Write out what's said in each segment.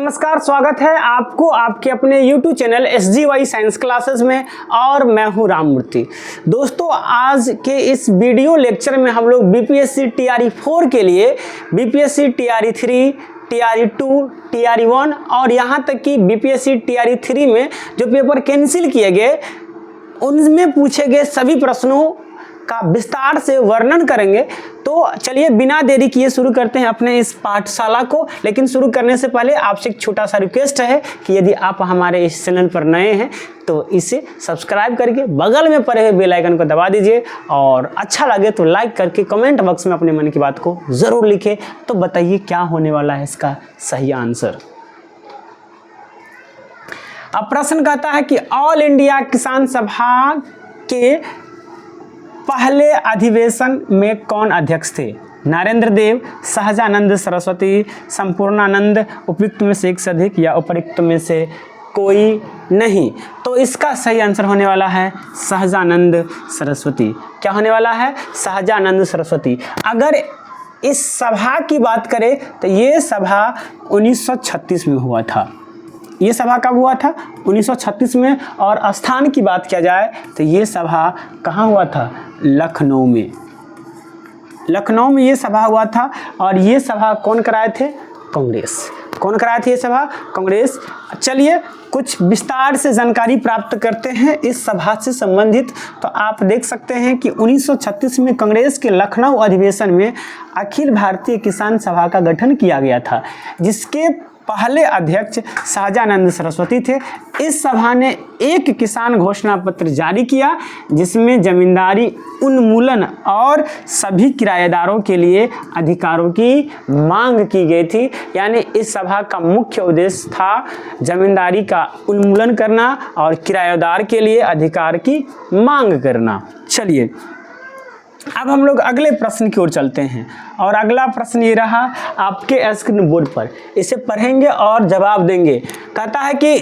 नमस्कार, स्वागत है आपको आपके अपने YouTube channel SGY science classes में और मैं हूं राममूर्ति। दोस्तों, आज के इस वीडियो लेक्चर में हम लोग BPSC TRE 4 के लिए BPSC TRE 3, TRE 2, TRE 1 और यहाँ तक कि BPSC TRE 3 में जो पेपर कैंसिल किए गए उनमें पूछे गए सभी प्रश्नों का विस्तार से वर्णन करेंगे। तो चलिए बिना देरी किए शुरू करते हैं अपने इस पाठशाला को। लेकिन शुरू करने से पहले आपसे एक छोटा सा रिक्वेस्ट है कि यदि आप हमारे इस चैनल पर नए हैं तो इसे सब्सक्राइब करके बगल में पड़े हुए बेल आइकन को दबा दीजिए और अच्छा लगे तो लाइक करके कमेंट बॉक्स में अपने मन की बात को ज़रूर लिखें। तो बताइए क्या होने वाला है इसका सही आंसर। अब प्रश्न कहता है कि ऑल इंडिया किसान सभा के पहले अधिवेशन में कौन अध्यक्ष थे? नरेंद्र देव, सहजानंद सरस्वती, संपूर्णानंद, उपयुक्त में से एक से अधिक या उपयुक्त में से कोई नहीं। तो इसका सही आंसर होने वाला है सहजानंद सरस्वती। क्या होने वाला है? सहजानंद सरस्वती। अगर इस सभा की बात करें तो ये सभा 1936 में हुआ था। ये सभा कब हुआ था? 1936 में। और स्थान की बात किया जाए तो ये सभा कहाँ हुआ था? लखनऊ में। लखनऊ में ये सभा हुआ था। और ये सभा कौन कराए थे? कांग्रेस। कौन कराए थे ये सभा? कांग्रेस। चलिए कुछ विस्तार से जानकारी प्राप्त करते हैं इस सभा से संबंधित। तो आप देख सकते हैं कि 1936 में कांग्रेस के लखनऊ अधिवेशन में अखिल भारतीय किसान सभा का गठन किया गया था, जिसके पहले अध्यक्ष सहजानंद सरस्वती थे। इस सभा ने एक किसान घोषणा पत्र जारी किया जिसमें जमींदारी उन्मूलन और सभी किराएदारों के लिए अधिकारों की मांग की गई थी। यानी इस सभा का मुख्य उद्देश्य था जमींदारी का उन्मूलन करना और किराएदार के लिए अधिकार की मांग करना। चलिए अब हम लोग अगले प्रश्न की ओर चलते हैं और अगला प्रश्न ये रहा आपके स्क्रीन बोर्ड पर। इसे पढ़ेंगे और जवाब देंगे। कहता है कि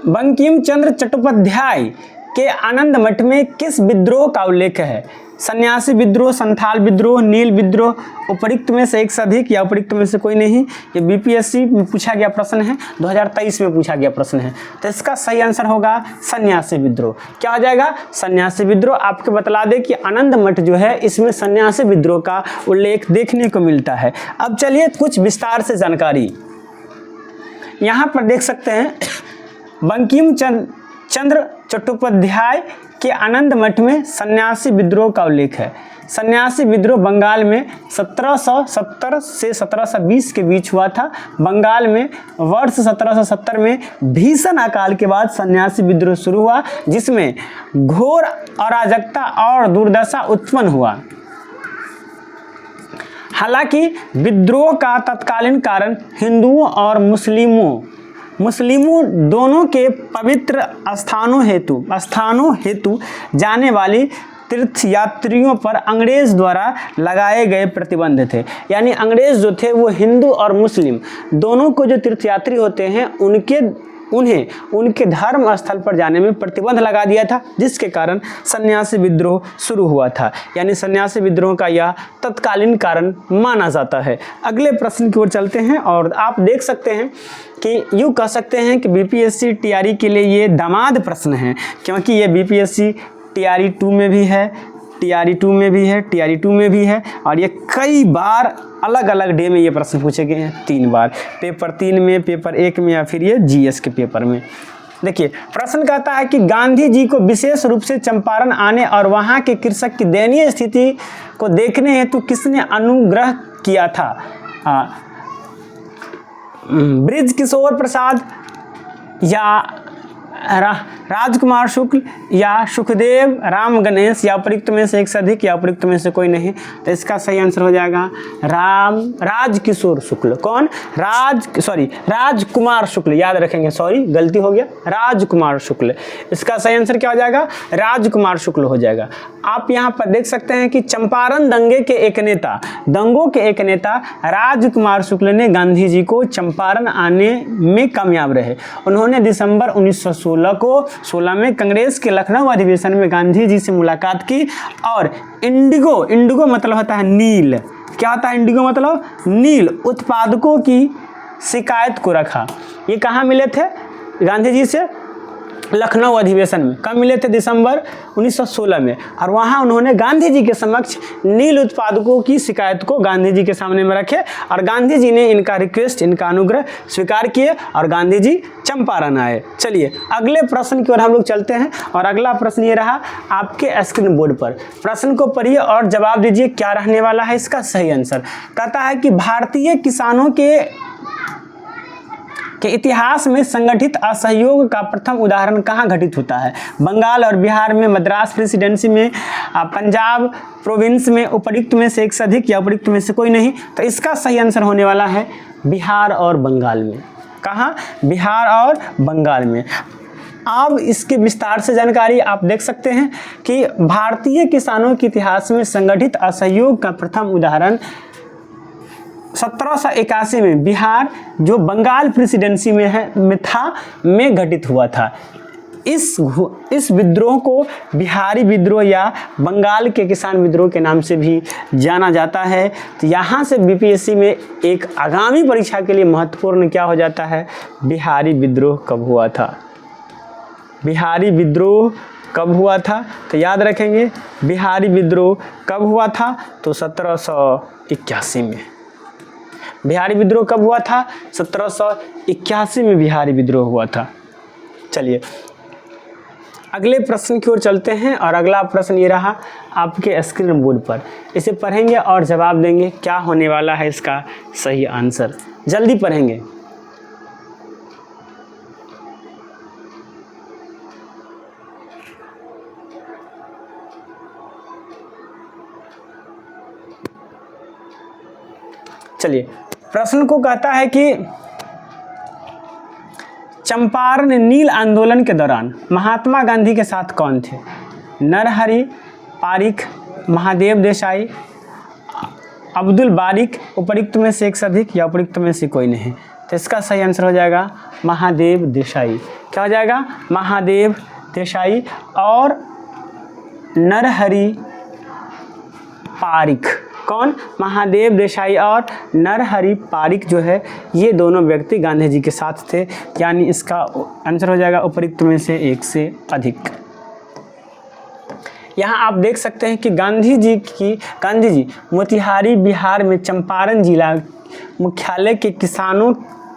बंकिम चंद्र चट्टोपाध्याय के आनंद मठ में किस विद्रोह का उल्लेख है? सन्यासी विद्रोह, संथाल विद्रोह, नील विद्रोह, उपयुक्त में से एक से अधिक या उपयुक्त में से कोई नहीं। ये BPSC में पूछा गया प्रश्न है, 2023 में पूछा गया प्रश्न है। तो इसका सही आंसर होगा सन्यासी विद्रोह। क्या हो जाएगा? सन्यासी विद्रोह। आपको बतला दें कि आनंद मठ जो है इसमें सन्यासी विद्रोह का उल्लेख देखने को मिलता है। अब चलिए कुछ विस्तार से जानकारी यहाँ पर देख सकते हैं। बंकिम चंद्र चट्टोपाध्याय के आनंद मठ में सन्यासी विद्रोह का उल्लेख है। सन्यासी विद्रोह बंगाल में 1770 से 1720 के बीच हुआ था। बंगाल में वर्ष 1770 में भीषण अकाल के बाद सन्यासी विद्रोह शुरू हुआ, जिसमें घोर अराजकता और दुर्दशा उत्पन्न हुआ। हालांकि विद्रोह का तत्कालीन कारण हिंदुओं और मुस्लिमों दोनों के पवित्र स्थानों हेतु जाने वाली तीर्थयात्रियों पर अंग्रेज द्वारा लगाए गए प्रतिबंध थे। यानी अंग्रेज जो थे वो हिंदू और मुस्लिम दोनों को जो तीर्थयात्री होते हैं उन्हें उनके धर्म स्थल पर जाने में प्रतिबंध लगा दिया था, जिसके कारण सन्यासी विद्रोह शुरू हुआ था। यानी सन्यासी विद्रोह का यह तत्कालीन कारण माना जाता है। अगले प्रश्न की ओर चलते हैं और आप देख सकते हैं कि यूँ कह सकते हैं कि BPSC TRE के लिए ये दामाद प्रश्न है, क्योंकि ये BPSC TRE 2 में भी है, TRE 2 में भी है, TRE 2 में भी है और ये कई बार अलग अलग डे में ये प्रश्न पूछे गए हैं। 3 बार, पेपर 3 में, पेपर 1 में या फिर ये GS के पेपर में। देखिए प्रश्न कहता है कि गांधी जी को विशेष रूप से चंपारण आने और वहाँ के कृषक की दयनीय स्थिति को देखने हेतु किसने अनुग्रह किया था? बृज किशोर प्रसाद या राजकुमार शुक्ल या सुखदेव राम गणेश या उपयुक्त में से एक से अधिक या उपयुक्त में से कोई नहीं। तो इसका सही आंसर हो जाएगा राजकिशोर शुक्ल। कौन? राजकुमार शुक्ल। याद रखेंगे, सॉरी गलती हो गया, राजकुमार शुक्ल। इसका सही आंसर क्या हो जाएगा? राजकुमार शुक्ल हो जाएगा। आप यहाँ पर देख सकते हैं कि चंपारण दंगों के एक नेता राजकुमार शुक्ल ने गांधी जी को चंपारण आने में कामयाब रहे। उन्होंने दिसंबर 1916 1916 में कांग्रेस के लखनऊ अधिवेशन में गांधी जी से मुलाकात की और इंडिगो मतलब होता है नील, क्या होता है इंडिगो मतलब नील उत्पादकों की शिकायत को रखा। ये कहाँ मिले थे गांधी जी से? लखनऊ अधिवेशन में। कब मिले थे? दिसंबर 1916 में। और वहाँ उन्होंने गांधी जी के समक्ष नील उत्पादकों की शिकायत को गांधी जी के सामने में रखे और गांधी जी ने इनका रिक्वेस्ट, इनका अनुग्रह स्वीकार किए और गांधी जी चंपारण आए। चलिए अगले प्रश्न की ओर हम लोग चलते हैं और अगला प्रश्न ये रहा आपके स्क्रीन बोर्ड पर। प्रश्न को पढ़िए और जवाब दीजिए क्या रहने वाला है इसका सही आंसर। कहता है कि भारतीय किसानों के इतिहास में संगठित असहयोग का प्रथम उदाहरण कहाँ घटित होता है? बंगाल और बिहार में, मद्रास प्रेसिडेंसी में, पंजाब प्रोविंस में, उपयुक्त में से एक से अधिक या उपयुक्त में से कोई नहीं। तो इसका सही आंसर होने वाला है बिहार और बंगाल में। कहाँ? बिहार और बंगाल में। अब इसके विस्तार से जानकारी आप देख सकते हैं कि भारतीय किसानों के इतिहास में संगठित असहयोग का प्रथम उदाहरण 1781 में बिहार जो बंगाल प्रेसिडेंसी में था में घटित हुआ था। इस विद्रोह को बिहारी विद्रोह या बंगाल के किसान विद्रोह के नाम से भी जाना जाता है। तो यहाँ से बीपीएससी में एक आगामी परीक्षा के लिए महत्वपूर्ण क्या हो जाता है? बिहारी विद्रोह कब हुआ था? बिहारी विद्रोह कब हुआ था? तो याद रखेंगे बिहारी विद्रोह कब हुआ था? तो 1781 में। बिहारी विद्रोह कब हुआ था? 1781 में बिहारी विद्रोह हुआ था। चलिए अगले प्रश्न की ओर चलते हैं और अगला प्रश्न ये रहा आपके स्क्रीन बोर्ड पर। इसे पढ़ेंगे और जवाब देंगे क्या होने वाला है इसका सही आंसर। जल्दी पढ़ेंगे। चलिए प्रश्न को कहता है कि चंपारण नील आंदोलन के दौरान महात्मा गांधी के साथ कौन थे? नरहरि पारिख, महादेव देसाई, अब्दुल बारिक, उपयुक्त में से एक से अधिक या उपयुक्त में से कोई नहीं। तो इसका सही आंसर हो जाएगा महादेव देसाई। क्या हो जाएगा? महादेव देसाई और नरहरि पारिख। कौन? महादेव देसाई और नरहरि पारिख जो है ये दोनों व्यक्ति गांधी जी के साथ थे, यानी इसका आंसर हो जाएगा उपयुक्त में से एक से अधिक। यहाँ आप देख सकते हैं कि गांधी जी मोतिहारी बिहार में चंपारण जिला मुख्यालय के किसानों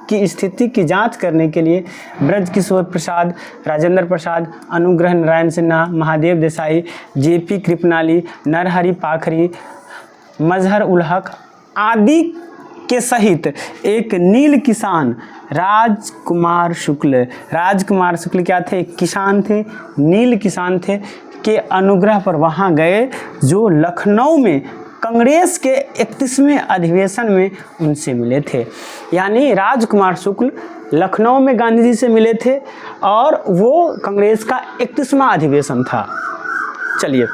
की स्थिति की जांच करने के लिए ब्रज किशोर प्रसाद, राजेंद्र प्रसाद, अनुग्रह नारायण सिन्हा, महादेव देसाई, जेपी कृपलानी, नरहरि पाखरी, मजहर उल हक आदि के सहित एक नील किसान राजकुमार शुक्ल क्या थे? किसान थे, नील किसान थे के अनुग्रह पर वहाँ गए जो लखनऊ में कांग्रेस के 31वें अधिवेशन में उनसे मिले थे। यानी राजकुमार शुक्ल लखनऊ में गांधी जी से मिले थे और वो कांग्रेस का 31वां अधिवेशन था। चलिए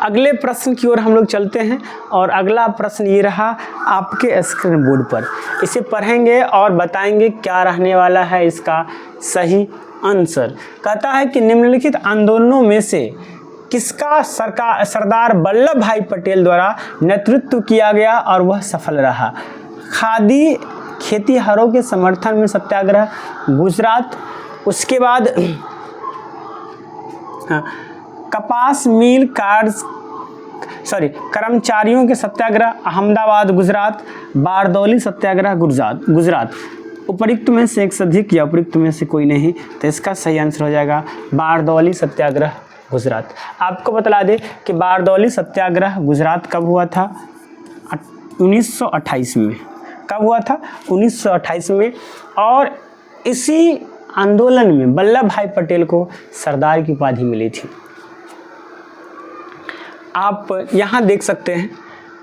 अगले प्रश्न की ओर हम लोग चलते हैं और अगला प्रश्न ये रहा आपके स्क्रीन बोर्ड पर। इसे पढ़ेंगे और बताएंगे क्या रहने वाला है इसका सही आंसर। कहता है कि निम्नलिखित आंदोलनों में से किसका सरदार वल्लभ भाई पटेल द्वारा नेतृत्व किया गया और वह सफल रहा? खादी खेतीहरों के समर्थन में सत्याग्रह गुजरात, उसके बाद कपास मिल कर्मचारियों के सत्याग्रह अहमदाबाद गुजरात, बारदौली सत्याग्रह गुजरात। उपयुक्त में से एक से अधिक या उपयुक्त में से कोई नहीं। तो इसका सही आंसर हो जाएगा बारदौली सत्याग्रह गुजरात। आपको बता दें कि बारदौली सत्याग्रह गुजरात कब हुआ था? 1928 में। कब हुआ था? 1928 में। और इसी आंदोलन में वल्लभ भाई पटेल को सरदार की उपाधि मिली थी। आप यहाँ देख सकते हैं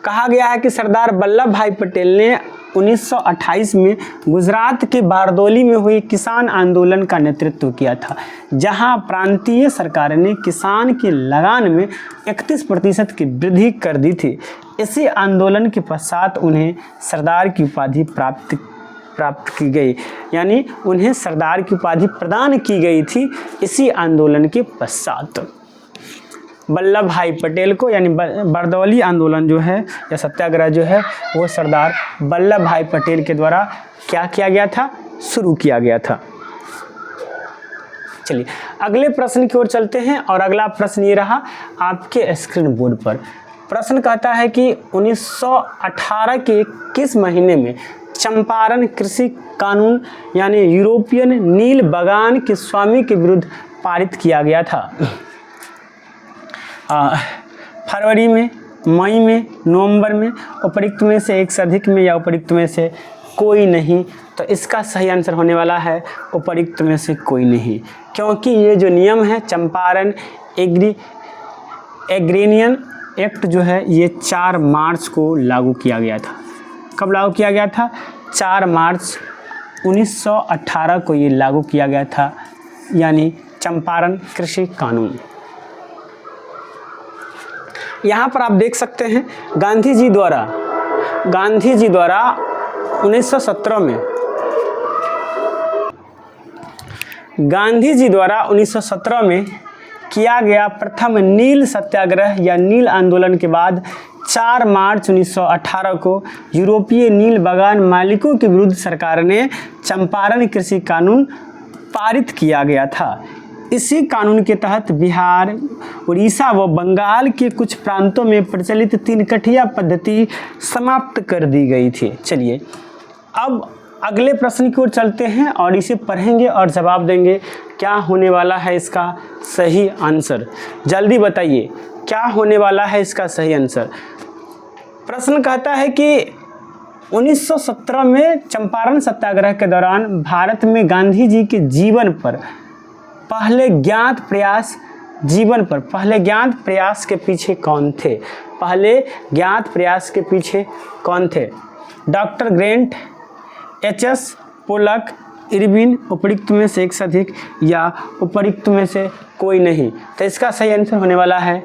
कहा गया है कि सरदार वल्लभ भाई पटेल ने 1928 में गुजरात के बारदौली में हुई किसान आंदोलन का नेतृत्व किया था, जहां प्रांतीय सरकार ने किसान की लगान में 31% की वृद्धि कर दी थी। इसी आंदोलन के पश्चात उन्हें सरदार की उपाधि प्राप्त प्राप्त की गई, यानी उन्हें सरदार की उपाधि प्रदान की गई थी इसी आंदोलन के पश्चात। वल्लभ भाई पटेल को, यानी बरदौली आंदोलन जो है या सत्याग्रह जो है वो सरदार वल्लभ भाई पटेल के द्वारा क्या किया गया था, शुरू किया गया था। चलिए अगले प्रश्न की ओर चलते हैं और अगला प्रश्न ये रहा आपके स्क्रीन बोर्ड पर। प्रश्न कहता है कि 1918 के किस महीने में चंपारण कृषि कानून यानी यूरोपियन नील बगान के स्वामी के विरुद्ध पारित किया गया था? फरवरी में, मई में, नवंबर में, उपरोक्त में से एक से अधिक में या उपरोक्त में से कोई नहीं? तो इसका सही आंसर होने वाला है उपरोक्त में से कोई नहीं, क्योंकि ये जो नियम है चंपारण एग्रेनियन एक्ट जो है ये 4 मार्च को लागू किया गया था। कब लागू किया गया था? 4 मार्च 1918 को ये लागू किया गया था, यानी चंपारण कृषि कानून। यहाँ पर आप देख सकते हैं गांधी जी द्वारा 1917 में किया गया प्रथम नील सत्याग्रह या नील आंदोलन के बाद 4 मार्च 1918 को यूरोपीय नील बागान मालिकों के विरुद्ध सरकार ने चंपारण कृषि कानून पारित किया गया था। इसी कानून के तहत बिहार, उड़ीसा व बंगाल के कुछ प्रांतों में प्रचलित 3 कठिया पद्धति समाप्त कर दी गई थी। चलिए अब अगले प्रश्न की ओर चलते हैं और इसे पढ़ेंगे और जवाब देंगे। क्या होने वाला है इसका सही आंसर? जल्दी बताइए क्या होने वाला है इसका सही आंसर। प्रश्न कहता है कि 1917 में चंपारण सत्याग्रह के दौरान भारत में गांधी जी के जीवन पर पहले ज्ञात प्रयास के पीछे कौन थे? पहले ज्ञात प्रयास के पीछे कौन थे? Doctor Grant, H S. Polak, Irwin, उपरोक्त में से एक से अधिक या उपरोक्त में से कोई नहीं? तो इसका सही आंसर होने वाला है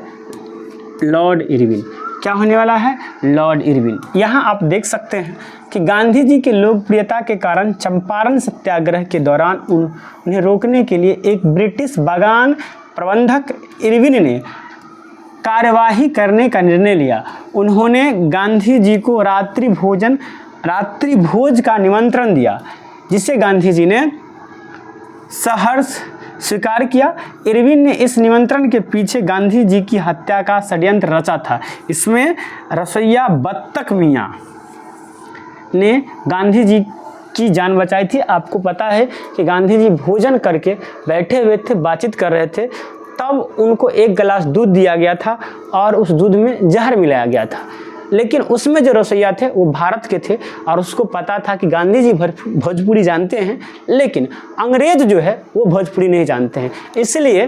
लॉर्ड इरविन। क्या होने वाला है? Lord Irwin. यहाँ आप देख सकते हैं कि गांधी जी के लोकप्रियता के कारण चंपारण सत्याग्रह के दौरान उन्हें रोकने के लिए एक ब्रिटिश बागान प्रबंधक इरविन ने कार्यवाही करने का निर्णय लिया। उन्होंने गांधी जी को रात्रि भोज का निमंत्रण दिया, जिसे गांधी जी ने सहर्ष स्वीकार किया। इरविन ने इस निमंत्रण के पीछे गांधी जी की हत्या का षड्यंत्र रचा था। इसमें रसोइया बत्तख मियाँ ने गांधी जी की जान बचाई थी। आपको पता है कि गांधी जी भोजन करके बैठे हुए थे, बातचीत कर रहे थे, तब उनको एक गिलास दूध दिया गया था और उस दूध में जहर मिलाया गया था। लेकिन उसमें जो रसोइया थे वो भारत के थे और उसको पता था कि गांधी जी भोजपुरी जानते हैं, लेकिन अंग्रेज जो है वो भोजपुरी नहीं जानते हैं। इसलिए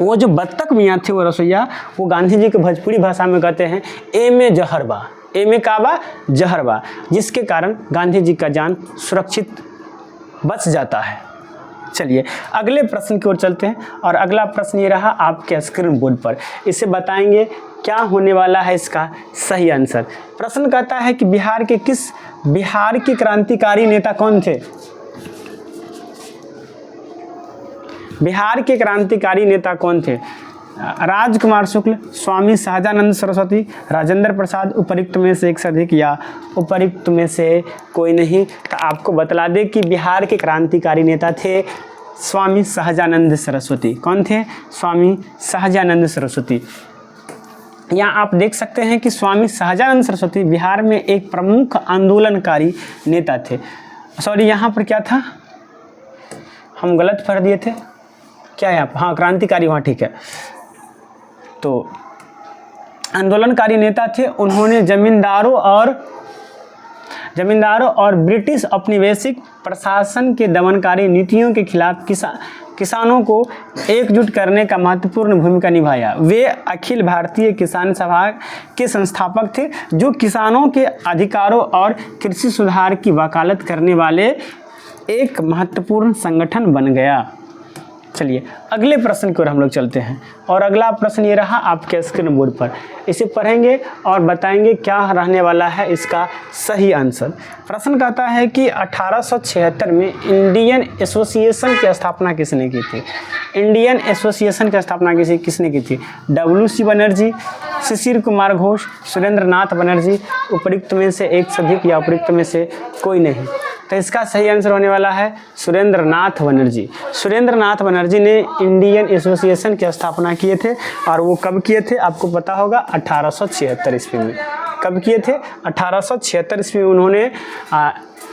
वो जो बत्तख मियाँ थे, वो रसोइया, वो गांधी जी के भोजपुरी भाषा में कहते हैं ए में जहरबा, ए में काबा जहरबा, जिसके कारण गांधी जी का जान सुरक्षित बच जाता है। चलिए अगले प्रश्न की ओर चलते हैं और अगला प्रश्न ये रहा आपके स्क्रीन बोर्ड पर। इसे बताएंगे क्या होने वाला है इसका सही आंसर। प्रश्न कहता है कि बिहार के क्रांतिकारी नेता कौन थे? बिहार के क्रांतिकारी नेता कौन थे? राजकुमार शुक्ल, स्वामी सहजानंद सरस्वती, राजेंद्र प्रसाद, उपरोक्त में से एक से अधिक या उपरोक्त में से कोई नहीं? तो आपको बतला दें कि बिहार के क्रांतिकारी नेता थे स्वामी सहजानंद सरस्वती। कौन थे? स्वामी सहजानंद सरस्वती। यहाँ आप देख सकते हैं कि स्वामी सहजानंद सरस्वती बिहार में एक प्रमुख आंदोलनकारी नेता थे। सॉरी, यहाँ पर क्या था, हम गलत पढ़ दिए थे क्या यहाँ पर? हाँ, क्रांतिकारी, वहाँ ठीक है। तो आंदोलनकारी नेता थे। उन्होंने जमींदारों और ब्रिटिश औपनिवेशिक प्रशासन के दमनकारी नीतियों के खिलाफ किसानों को एकजुट करने का महत्वपूर्ण भूमिका निभाया। वे अखिल भारतीय किसान सभा के संस्थापक थे, जो किसानों के अधिकारों और कृषि सुधार की वकालत करने वाले एक महत्वपूर्ण संगठन बन गया। चलिए अगले प्रश्न की ओर हम लोग चलते हैं और अगला प्रश्न ये रहा आपके स्क्रीन बोर्ड पर। इसे पढ़ेंगे और बताएंगे क्या रहने वाला है इसका सही आंसर। प्रश्न कहता है कि 1876 में इंडियन एसोसिएशन की स्थापना किसने की थी? इंडियन एसोसिएशन की स्थापना किसने की थी? WC बनर्जी, शिशिर कुमार घोष, सुरेंद्र नाथ बनर्जी, उपयुक्त में से एक से अधिक या उपयुक्त में से कोई नहीं। तो इसका सही आंसर होने वाला है सुरेंद्र नाथ बनर्जी। सुरेंद्र नाथ बनर्जी ने इंडियन एसोसिएशन की स्थापना किए थे और वो कब किए थे आपको पता होगा 1876 ईस्वी में। कब किए थे? 1876 ईस्वी में उन्होंने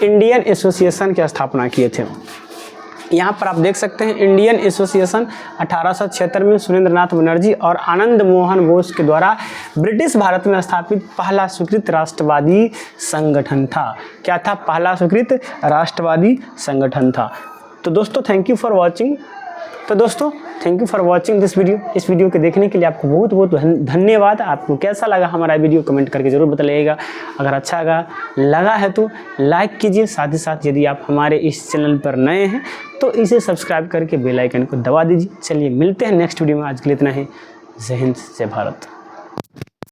इंडियन एसोसिएशन की स्थापना किए थे। यहाँ पर आप देख सकते हैं इंडियन एसोसिएशन 1876 में सुरेंद्र नाथ बनर्जी और आनंद मोहन बोस के द्वारा ब्रिटिश भारत में स्थापित पहला स्वीकृत राष्ट्रवादी संगठन था। क्या था? पहला स्वीकृत राष्ट्रवादी संगठन था। तो दोस्तों thank you for watching. This video. इस वीडियो के देखने के लिए आपको बहुत बहुत धन्यवाद। आपको कैसा लगा हमारा वीडियो कमेंट करके ज़रूर बताइएगा। अगर अच्छा लगा है तो लाइक कीजिए। साथ ही साथ यदि आप हमारे इस चैनल पर नए हैं तो इसे सब्सक्राइब करके बेल आइकन को दबा दीजिए। चलिए मिलते हैं नेक्स्ट वीडियो में। आज के लिए इतना ही। जय हिंद, जय भारत।